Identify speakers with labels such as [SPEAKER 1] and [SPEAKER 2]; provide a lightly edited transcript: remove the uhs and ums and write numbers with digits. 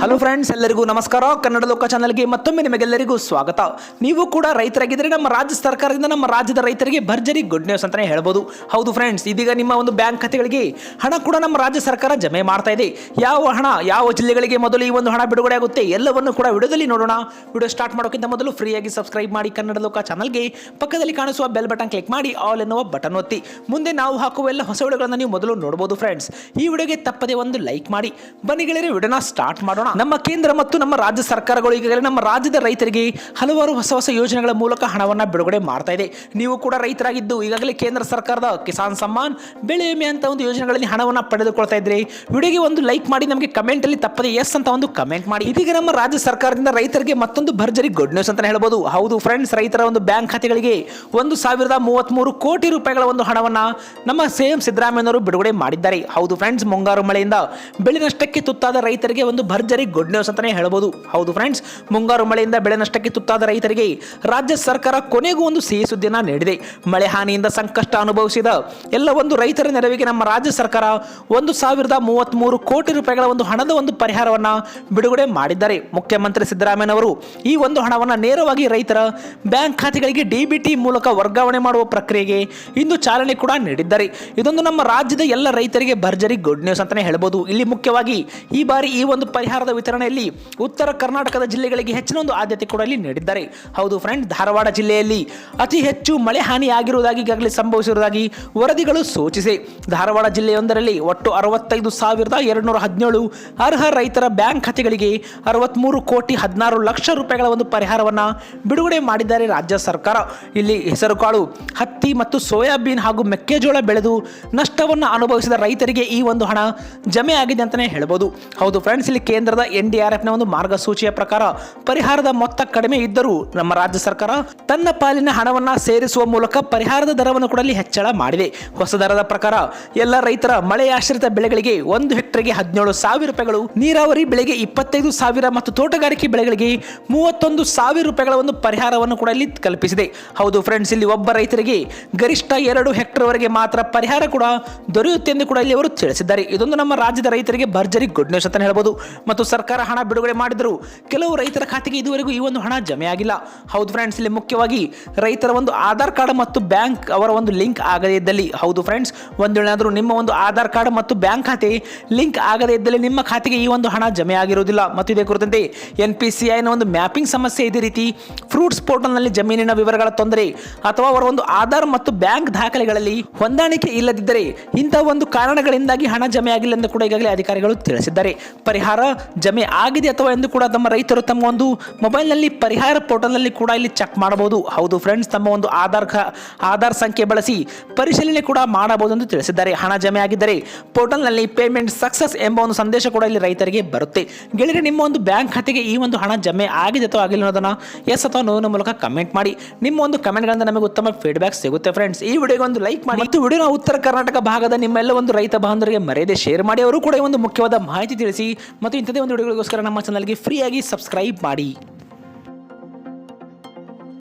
[SPEAKER 1] Hello friends, ಎಲ್ಲರಿಗೂ ನಮಸ್ಕಾರ. ಕನ್ನಡ ಲೋಕ ಚಾನಲ್ಗೆ ಮತ್ತೊಮ್ಮೆ ನಿಮಗೆಲ್ಲರಿಗೂ ಸ್ವಾಗತ. ನೀವು ಕೂಡ ರೈತರಾಗಿದ್ದರೆ ನಮ್ಮ ರಾಜ್ಯ ಸರ್ಕಾರದಿಂದ ನಮ್ಮ ರಾಜ್ಯದ ರೈತರಿಗೆ ಭರ್ಜರಿ ಗುಡ್ ನ್ಯೂಸ್ ಅಂತಾನೆ ಹೇಳ್ಬೋದು. ಹೌದು ಫ್ರೆಂಡ್ಸ್, ಇದೀಗ ನಿಮ್ಮ ಒಂದು ಬ್ಯಾಂಕ್ ಖಾತೆಗಳಿಗೆ ಹಣ ಕೂಡ ನಮ್ಮ ರಾಜ್ಯ ಸರ್ಕಾರ ಜಮೆ ಮಾಡ್ತಾ ಇದೆ. ಯಾವ ಹಣ, ಯಾವ ಜಿಲ್ಲೆಗಳಿಗೆ ಮೊದಲು ಈ ಒಂದು ಹಣ ಬಿಡುಗಡೆ ಆಗುತ್ತೆ ಎಲ್ಲವನ್ನು ಕೂಡ ವಿಡಿಯೋದಲ್ಲಿ ನೋಡೋಣ. ವಿಡಿಯೋ ಸ್ಟಾರ್ಟ್ ಮಾಡೋಕ್ಕಿಂತ ಮೊದಲು ಫ್ರೀಯಾಗಿ ಸಬ್ಸ್ಕ್ರೈಬ್ ಮಾಡಿ ಕನ್ನಡ ಲೋಕ ಚಾನಲ್ಗೆ. ಪಕ್ಕದಲ್ಲಿ ಕಾಣಿಸುವ ಬೆಲ್ ಬಟನ್ ಕ್ಲಿಕ್ ಮಾಡಿ ಆಲ್ ಎನ್ನುವ ಬಟನ್ ಒತ್ತಿ. ಮುಂದೆ ನಾವು ಹಾಕುವ ಎಲ್ಲ ಹೊಸ ವಿಡಿಯೋಗಳನ್ನು ನೀವು ಮೊದಲು ನೋಡಬಹುದು. ಫ್ರೆಂಡ್ಸ್, ಈ ವಿಡಿಯೋಗೆ ತಪ್ಪದೆ ಒಂದು ಲೈಕ್ ಮಾಡಿ. ಬನ್ನಿ ಗೆಳೆಯರೆ, ವಿಡಿಯೋನ ಸ್ಟಾರ್ಟ್ ಮಾಡೋಣ. ನಮ್ಮ ಕೇಂದ್ರ ಮತ್ತು ನಮ್ಮ ರಾಜ್ಯ ಸರ್ಕಾರಗಳು ಈಗಾಗಲೇ ನಮ್ಮ ರಾಜ್ಯದ ರೈತರಿಗೆ ಹಲವಾರು ಹೊಸ ಹೊಸ ಯೋಜನೆಗಳ ಮೂಲಕ ಹಣವನ್ನು ಬಿಡುಗಡೆ ಮಾಡ್ತಾ ಇದೆ. ನೀವು ಕೂಡ ರೈತರಾಗಿದ್ದು ಈಗಾಗಲೇ ಕೇಂದ್ರ ಸರ್ಕಾರದ ಕಿಸಾನ್ ಸಮ್ಮಾನ್, ಬೆಳೆ ವಿಮೆ ಅಂತ ಒಂದು ಯೋಜನೆಗಳಲ್ಲಿ ಹಣವನ್ನು ಪಡೆದುಕೊಳ್ತಾ ಇದ್ರೆ ವಿಡಿಯೋಗೆ ಒಂದು ಲೈಕ್ ಮಾಡಿ, ನಮಗೆ ಕಮೆಂಟ್ ಅಲ್ಲಿ ತಪ್ಪದೆ ಎಸ್ ಅಂತ ಒಂದು ಕಮೆಂಟ್ ಮಾಡಿ. ಇದೀಗ ನಮ್ಮ ರಾಜ್ಯ ಸರ್ಕಾರದಿಂದ ರೈತರಿಗೆ ಮತ್ತೊಂದು ಭರ್ಜರಿ ಗುಡ್ ನ್ಯೂಸ್ ಅಂತ ಹೇಳ್ಬೋದು. ಹೌದು ಫ್ರೆಂಡ್ಸ್, ರೈತರ ಒಂದು ಬ್ಯಾಂಕ್ ಖಾತೆಗಳಿಗೆ 1,033 ಕೋಟಿ ರೂಪಾಯಿಗಳ ಒಂದು ಹಣವನ್ನ ನಮ್ಮ ಸಿಎಂ ಸಿದ್ದರಾಮಯ್ಯನವರು ಬಿಡುಗಡೆ ಮಾಡಿದ್ದಾರೆ. ಹೌದು ಫ್ರೆಂಡ್ಸ್, ಮುಂಗಾರು ಮಳೆಯಿಂದ ಬೆಳೆ ನಷ್ಟಕ್ಕೆ ತುತ್ತಾದ ರೈತರಿಗೆ ಒಂದು ಭರ್ಜರಿ ಗುಡ್ ನ್ಯೂಸ್ ಅಂತಾನೆ ಹೇಳ್ಬೋದು. ಹೌದು ಫ್ರೆಂಡ್ಸ್, ಮುಂಗಾರು ಮಳೆಯಿಂದ ಬೆಳೆ ನಷ್ಟಕ್ಕೆ ತುತ್ತಾದ ರೈತರಿಗೆ ರಾಜ್ಯ ಸರ್ಕಾರ ಕೊನೆಗೂ ಒಂದು ಸಿಹಿ ಸುದ್ದಿಯನ್ನ ನೀಡಿದೆ. ಮಳೆ ಹಾನಿಯಿಂದ ಸಂಕಷ್ಟ ಅನುಭವಿಸಿದ ಎಲ್ಲ ಒಂದು ರೈತರ ನೆರವಿಗೆ ನಮ್ಮ ರಾಜ್ಯ ಸರ್ಕಾರ 1,033 ಕೋಟಿ ರೂಪಾಯಿಗಳ ಒಂದು ಹಣದ ಒಂದು ಪರಿಹಾರವನ್ನ ಬಿಡುಗಡೆ ಮಾಡಿದ್ದಾರೆ. ಮುಖ್ಯಮಂತ್ರಿ ಸಿದ್ದರಾಮಯ್ಯನವರು ಈ ಒಂದು ಹಣವನ್ನು ನೇರವಾಗಿ ರೈತರ ಬ್ಯಾಂಕ್ ಖಾತೆಗಳಿಗೆ ಡಿಬಿಟಿ ಮೂಲಕ ವರ್ಗಾವಣೆ ಮಾಡುವ ಪ್ರಕ್ರಿಯೆಗೆ ಇಂದು ಚಾಲನೆ ಕೂಡ ನೀಡಿದ್ದಾರೆ. ಇದೊಂದು ನಮ್ಮ ರಾಜ್ಯದ ಎಲ್ಲ ರೈತರಿಗೆ ಭರ್ಜರಿ ಗುಡ್ ನ್ಯೂಸ್ ಅಂತಾನೆ ಹೇಳ್ಬೋದು. ಇಲ್ಲಿ ಮುಖ್ಯವಾಗಿ ಈ ಬಾರಿ ಈ ಒಂದು ಪರಿಹಾರದ ವಿತರಣೆಯಲ್ಲಿ ಉತ್ತರ ಕರ್ನಾಟಕದ ಜಿಲ್ಲೆಗಳಿಗೆ ಹೆಚ್ಚಿನ ಒಂದು ಆದ್ಯತೆ ಕೂಡ ಇಲ್ಲಿ ನೀಡಿದ್ದಾರೆ. ಹೌದು ಫ್ರೆಂಡ್, ಧಾರವಾಡ ಜಿಲ್ಲೆಯಲ್ಲಿ ಅತಿ ಹೆಚ್ಚು ಮಳೆ ಹಾನಿಯಾಗಿರುವುದಾಗಿ ಈಗಾಗಲೇ ಸಂಭವಿಸಿರುವುದಾಗಿ ವರದಿಗಳು ಸೂಚಿಸಿ ಧಾರವಾಡ ಜಿಲ್ಲೆಯೊಂದರಲ್ಲಿ ಒಟ್ಟು 65,217 ಅರ್ಹ ರೈತರ ಬ್ಯಾಂಕ್ ಖಾತೆಗಳಿಗೆ 63 ಕೋಟಿ 16 ಲಕ್ಷ ರೂಪಾಯಿಗಳ ಒಂದು ಪರಿಹಾರವನ್ನು ಬಿಡುಗಡೆ ಮಾಡಿದ್ದಾರೆ ರಾಜ್ಯ ಸರ್ಕಾರ. ಇಲ್ಲಿ ಹೆಸರುಕಾಳು, ಹತ್ತಿ ಮತ್ತು ಸೋಯಾಬೀನ್ ಹಾಗೂ ಮೆಕ್ಕೆಜೋಳ ಬೆಳೆದು ನಷ್ಟವನ್ನು ಅನುಭವಿಸಿದ ರೈತರಿಗೆ ಈ ಒಂದು ಹಣ ಜಮೆ ಆಗಿದೆ ಅಂತಾನೆ ಹೇಳ್ಬೋದು. ಹೌದು ಫ್ರೆಂಡ್ಸ್, ಇಲ್ಲಿ ಕೇಂದ್ರದ NDRF ನ ಒಂದು ಮಾರ್ಗಸೂಚಿಯ ಪ್ರಕಾರ ಪರಿಹಾರದ ಮೊತ್ತ ಕಡಿಮೆ ಇದ್ದರೂ ನಮ್ಮ ರಾಜ್ಯ ಸರ್ಕಾರ ತನ್ನ ಪಾಲಿನ ಹಣವನ್ನ ಸೇರಿಸುವ ಮೂಲಕ ಪರಿಹಾರದ ದರವನ್ನು ಕೂಡ ಹೆಚ್ಚಳ ಮಾಡಿದೆ. ಹೊಸ ದರದ ಪ್ರಕಾರ ಎಲ್ಲ ರೈತರ ಮಳೆ ಆಶ್ರಿತ ಬೆಳೆಗಳಿಗೆ 1 ಹೆಕ್ಟರ್ಗೆ 17,000 ರೂಪಾಯಿಗಳು, ನೀರಾವರಿ ಬೆಳೆಗೆ 25,000 ಮತ್ತು ತೋಟಗಾರಿಕೆ ಬೆಳೆಗಳಿಗೆ 31,000 ರೂಪಾಯಿಗಳ ಒಂದು ಪರಿಹಾರವನ್ನು ಕೂಡ ಇಲ್ಲಿ ಕಲ್ಪಿಸಿದೆ. ಹೌದು ಫ್ರೆಂಡ್ಸ್, ಇಲ್ಲಿ ಒಬ್ಬ ರೈತರಿಗೆ ಗರಿಷ್ಠ 2 ಹೆಕ್ಟರ್ ವರೆಗೆ ಮಾತ್ರ ಪರಿಹಾರ ಕೂಡ ದೊರೆಯುತ್ತೆ ಎಂದು ಕೂಡ ಇಲ್ಲಿ ಅವರು ತಿಳಿಸಿದ್ದಾರೆ. ಇದೊಂದು ನಮ್ಮ ರಾಜ್ಯದ ರೈತರಿಗೆ ಭರ್ಜರಿ ಗುಡ್ ನ್ಯೂಸ್ ಅಂತ ಹೇಳ್ಬೋದು. ಮತ್ತು ಸರ್ಕಾರ ಹಣ ಬಿಡುಗಡೆ ಮಾಡಿದ್ರು ಕೆಲವು ರೈತರ ಖಾತೆಗೆ ಇದುವರೆಗೂ ಈ ಒಂದು ಹಣ ಜಮೆ ಆಗಿಲ್ಲ. ಹೌದು ಫ್ರೆಂಡ್ಸ್, ಇಲ್ಲಿ ಮುಖ್ಯವಾಗಿ ರೈತರ ಒಂದು ಆಧಾರ್ ಕಾರ್ಡ್ ಮತ್ತು ಬ್ಯಾಂಕ್ ಅವರ ಒಂದು ಲಿಂಕ್ ಆಗದೇ ಇದ್ದಲ್ಲಿ, ಹೌದು ಫ್ರೆಂಡ್ಸ್, ಒಂದೇನಾದರೂ ನಿಮ್ಮ ಒಂದು ಆಧಾರ್ ಕಾರ್ಡ್ ಮತ್ತು ಬ್ಯಾಂಕ್ ಖಾತೆ ಲಿಂಕ್ ಆಗದೇ ಇದ್ದಲ್ಲಿ ನಿಮ್ಮ ಖಾತೆಗೆ ಈ ಒಂದು ಹಣ ಜಮೆ ಆಗಿರುವುದಿಲ್ಲ. ಮತ್ತು ಇದೇ ಕುರಿತಂತೆ NPCI ನ ಒಂದು ಮ್ಯಾಪಿಂಗ್ ಸಮಸ್ಯೆ, ಇದೇ ರೀತಿ ಫ್ರೂಟ್ಸ್ ಪೋರ್ಟಲ್ನಲ್ಲಿ ಜಮೀನಿನ ವಿವರಗಳ ತೊಂದರೆ ಅಥವಾ ಅವರ ಒಂದು ಆಧಾರ್ ಮತ್ತು ಬ್ಯಾಂಕ್ ದಾಖಲೆಗಳಲ್ಲಿ ಹೊಂದಾಣಿಕೆ ಇಲ್ಲದಿದ್ದರೆ ಇಂತಹ ಒಂದು ಕಾರಣಗಳಿಂದಾಗಿ ಹಣ ಜಮೆ ಆಗಿಲ್ಲ ಎಂದು ಕೂಡ ಈಗಾಗಲೇ ಅಧಿಕಾರಿಗಳು ತಿಳಿಸಿದ್ದಾರೆ. ಪರಿಹಾರ ಜಮೆ ಆಗಿದೆ ಅಥವಾ ಎಂದು ಕೂಡ ನಮ್ಮ ರೈತರು ತಮ್ಮ ಒಂದು ಮೊಬೈಲ್ನಲ್ಲಿ ಪರಿಹಾರ ಪೋರ್ಟಲ್ನಲ್ಲಿ ಕೂಡ ಇಲ್ಲಿ ಚೆಕ್ ಮಾಡಬಹುದು. ಹೌದು ಫ್ರೆಂಡ್ಸ್, ತಮ್ಮ ಒಂದು ಆಧಾರ್ ಸಂಖ್ಯೆ ಬಳಸಿ ಪರಿಶೀಲನೆ ಕೂಡ ಮಾಡಬಹುದು ಎಂದು ತಿಳಿಸಿದ್ದಾರೆ. ಹಣ ಜಮೆ ಆಗಿದ್ದರೆ ಪೋರ್ಟಲ್ನಲ್ಲಿ ಪೇಮೆಂಟ್ ಸಕ್ಸಸ್ ಎಂಬ ಒಂದು ಸಂದೇಶ ಕೂಡ ಇಲ್ಲಿ ರೈತರಿಗೆ ಬರುತ್ತೆ. ಗೆಳೆಯರೆ, ನಿಮ್ಮ ಒಂದು ಬ್ಯಾಂಕ್ ಖಾತೆಗೆ ಈ ಒಂದು ಹಣ ಜಮೆ ಆಗಿದೆ ಅಥವಾ ಆಗಿಲ್ಲ ಅನ್ನೋದನ್ನ ಎಸ್ ಅಥವಾ ನೋವಿನ ಮೂಲಕ ಕಮೆಂಟ್ ಮಾಡಿ. ನಿಮ್ಮ ಒಂದು ಕಮೆಂಟ್ಗಳಿಂದ ನಮಗೆ ಉತ್ತಮ ಫೀಡ್ಬ್ಯಾಕ್ ಸಿಗುತ್ತೆ. ಫ್ರೆಂಡ್ಸ್, ಈ ವಿಡಿಯೋಗೆ ಒಂದು ಲೈಕ್ ಮಾಡಿ ಮತ್ತು ವಿಡಿಯೋನ ಉತ್ತರ ಕರ್ನಾಟಕ ಭಾಗದ ನಿಮ್ಮೆಲ್ಲ ಒಂದು ರೈತ ಬಾಂಧವರಿಗೆ ಮರೆಯದೆ ಶೇರ್ ಮಾಡಿ. ಅವರು ಕೂಡ ಒಂದು ಮುಖ್ಯವಾದ ಮಾಹಿತಿ ತಿಳಿಸಿ ಮತ್ತು ಇಂಥದೇ ಒಂದು ವಿಡಿಯೋಗಳಿಗೋಸ್ಕರ ನಮ್ಮ ಚಾನಲ್ಗೆ ಫ್ರೀಯಾಗಿ ಸಬ್ಸ್ಕ್ರೈಬ್ ಮಾಡಿ.